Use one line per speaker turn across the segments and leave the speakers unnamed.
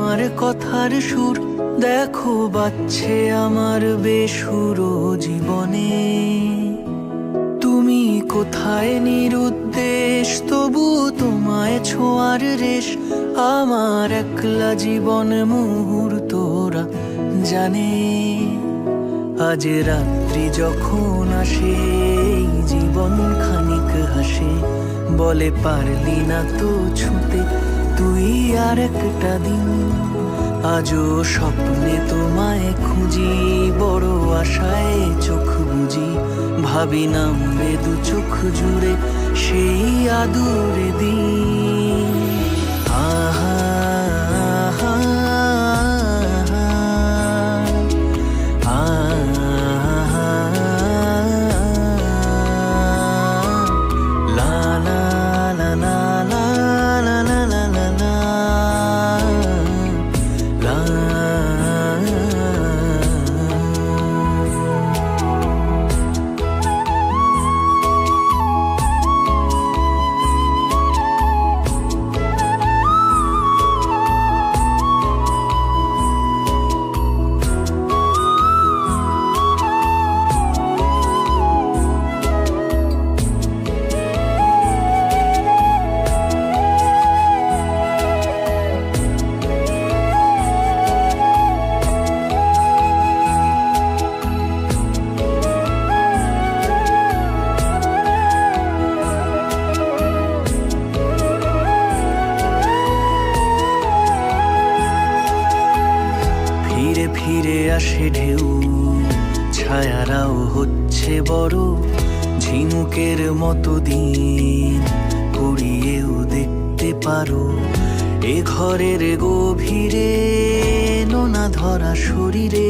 তোমার কথার সুর দেখো বাজছে আমার বেসুরো জীবনে। তুমি কোথায় নিরুদ্দেশ, তবু তোমায় ছোঁয়ার রেশ আমার একলা জীবন মুহূর্তরা জানে। আজ রাত্রি যখন আসে এই জীবন খানিক হাসে, বলে পারলি না তো ছুঁতে তুই আর একটা দিন। আজও স্বপ্নে তোমায় খুঁজি, বড় আশায় চোখ বুঝি, ভাবি নামবে দু চোখ জুড়ে সেই আদুরে দিন। আহা আহা আহা লা লা লা লা লা লা লা লা লা লা। ফিরে আসে ঢেউ, ছায়ারাও হচ্ছে বড়, ঝিনুকের মতো দিন কুড়িয়েও দেখতে পারো। এ ঘরের গভীরে নোনা ধরা শরীরে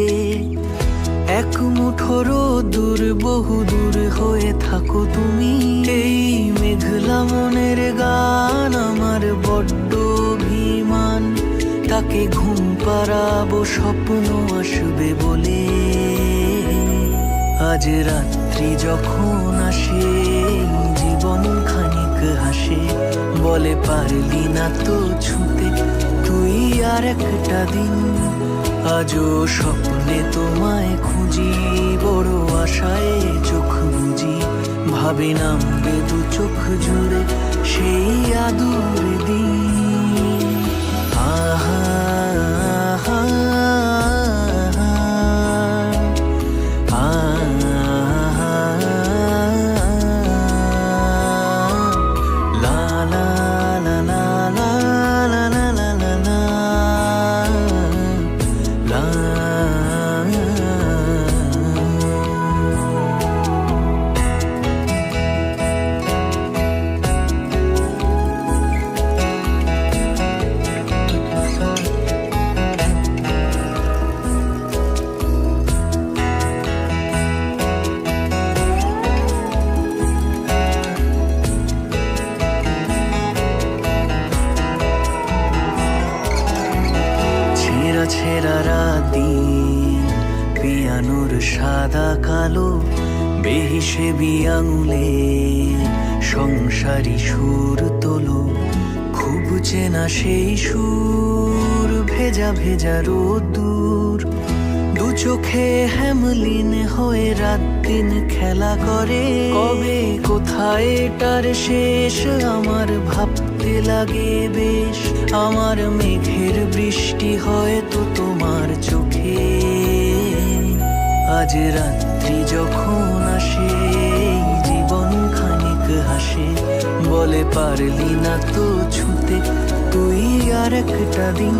এক মুঠো রোদ্দুর বহু দূর হয়ে থাকো তুমি। এই মেঘলা মনের গান আমার বড্ড অভিমান, তাকে ঘুম পাড়াবো স্বপ্ন আসবে বলে। আজ রাত্রি যখন আসে জীবন খানিক হাসে, বলে পারলি না তো ছুঁতে তুই আর একটা দিন। আজও স্বপ্নে তোমায় খুঁজি, বড় আশায় চোখ বুঝি, ভাবি নামবে দু চোখ জুড়ে সেই আদুরে দিন। আহা আহা লা লা লা লা লা লা লা লা লা লা। ছেঁড়া রাতি পিয়ানোর সাদা কালো বেহিসেবি আঙুলে সংসারী সুর তোলো। খুব চেনা সেই সুর, ভেজা ভেজা রোদ্দুর, দু চোখে হেমলিন হয়ে রাত দিন খেলা করে। কবে কোথায় এটার শেষ আমার ভাবতে লাগে বেশ। আমার মেঘের বৃষ্টি হয়তো তোমার চোখে। আজ রাত্রি যখন আসে জীবন খানিক হাসে, বলে পারলি না তো ছুঁতে তুই আর একটা দিন।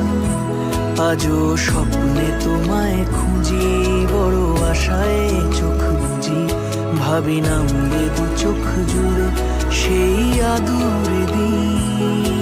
আজও স্বপ্নে তোমায় খুঁজি, বড় আশায় চোখ বুঝি, ভাবি নামবে দু চোখ জুড়ে সেই আদুরে দিন।